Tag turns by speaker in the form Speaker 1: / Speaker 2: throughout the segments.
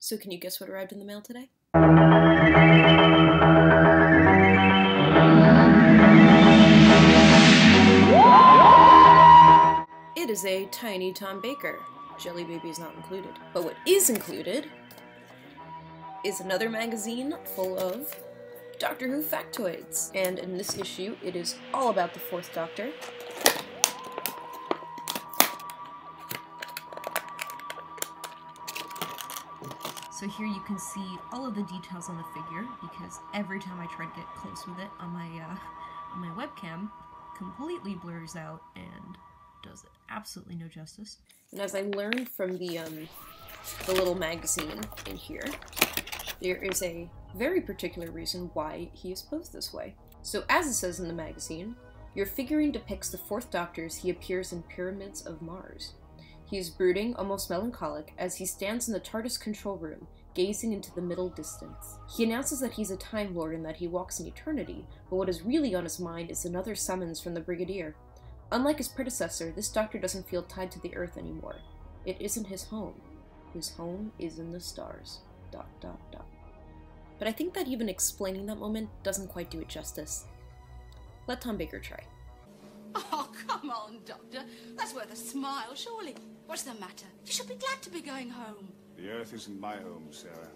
Speaker 1: So can you guess what arrived in the mail today? It is a tiny Tom Baker. Jelly Baby is not included. But what is included is another magazine full of Doctor Who factoids. And in this issue, it is all about the Fourth Doctor. So here you can see all of the details on the figure, because every time I try to get close with it on my webcam, completely blurs out and does it absolutely no justice. And as I learned from the little magazine in here, there is a very particular reason why he is posed this way. So as it says in the magazine, your figurine depicts the Fourth Doctor as he appears in Pyramids of Mars. He is brooding, almost melancholic, as he stands in the TARDIS control room, gazing into the middle distance. He announces that he's a Time Lord and that he walks in eternity, but what is really on his mind is another summons from the Brigadier. Unlike his predecessor, this Doctor doesn't feel tied to the Earth anymore. It isn't his home. His home is in the stars. ... But I think that even explaining that moment doesn't quite do it justice. Let Tom Baker try.
Speaker 2: Oh, come on, Doctor. That's worth a smile, surely. What's the matter? You should be glad to be going home.
Speaker 3: The Earth isn't my home, Sarah.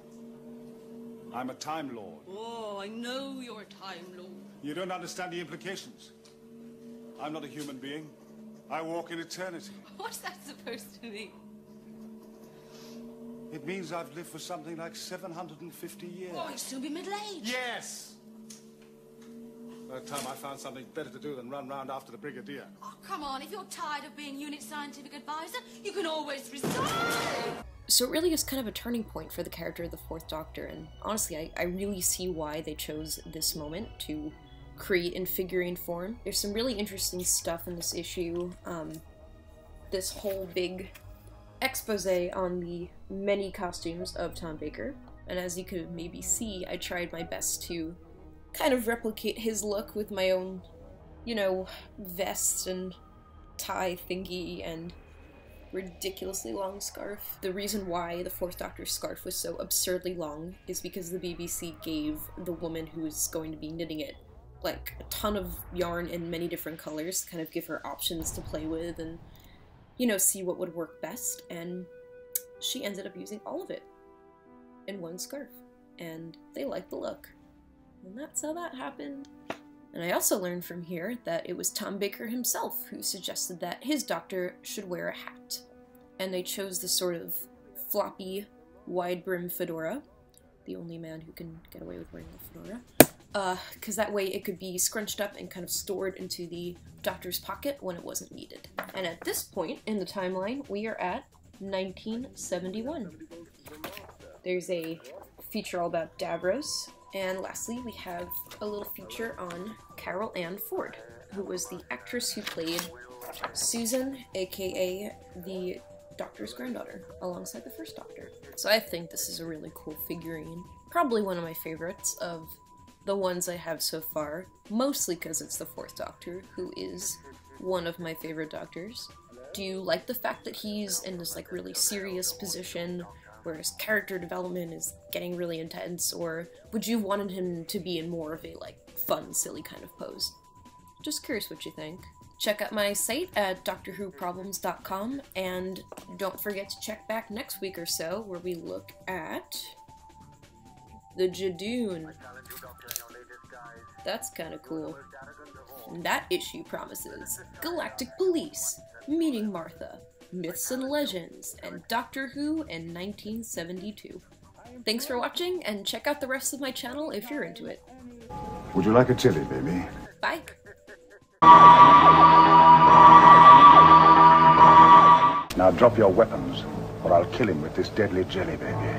Speaker 3: I'm a Time Lord.
Speaker 2: Oh, I know you're a Time Lord.
Speaker 3: You don't understand the implications. I'm not a human being. I walk in eternity.
Speaker 2: What's that supposed to mean?
Speaker 3: It means I've lived for something like 750 years.
Speaker 2: Oh, you'll soon be middle-aged.
Speaker 3: Yes! By the time I found something better to do than run round after the Brigadier.
Speaker 2: Oh, come on. If you're tired of being unit scientific advisor, you can always resign.
Speaker 1: So it really is kind of a turning point for the character of the Fourth Doctor, and honestly, I really see why they chose this moment to create in figurine form. There's some really interesting stuff in this issue. This whole big expose on the many costumes of Tom Baker, and as you could maybe see, I tried my best to kind of replicate his look with my own, you know, vest and tie thingy and ridiculously long scarf. The reason why the Fourth Doctor's scarf was so absurdly long is because the BBC gave the woman who was going to be knitting it like a ton of yarn in many different colors to kind of give her options to play with and, you know, see what would work best, and she ended up using all of it in one scarf, and they liked the look. And that's how that happened. And I also learned from here that it was Tom Baker himself who suggested that his Doctor should wear a hat. And they chose the sort of floppy, wide-brim fedora, the only man who can get away with wearing a fedora, because that way it could be scrunched up and kind of stored into the Doctor's pocket when it wasn't needed. And at this point in the timeline, we are at 1971. There's a feature all about Davros, and lastly we have a little feature on Carol Ann Ford, who was the actress who played Susan, aka the Doctor's granddaughter, alongside the first Doctor. So I think this is a really cool figurine. Probably one of my favorites of the ones I have so far, mostly because it's the Fourth Doctor, who is one of my favorite Doctors. Do you like the fact that he's in this like really serious position where his character development is getting really intense, or would you have wanted him to be in more of a like fun, silly kind of pose? Just curious what you think. Check out my site at doctorwhoproblems.com, and don't forget to check back next week or so where we look at the Judoon. That's kind of cool. And that issue promises Galactic Police, Meeting Martha, Myths and Legends, and Doctor Who in 1972. Thanks for watching, and check out the rest of my channel if you're into it.
Speaker 3: Would you like a chili, baby?
Speaker 1: Bye!
Speaker 3: Now drop your weapons, or I'll kill him with this deadly jelly, baby.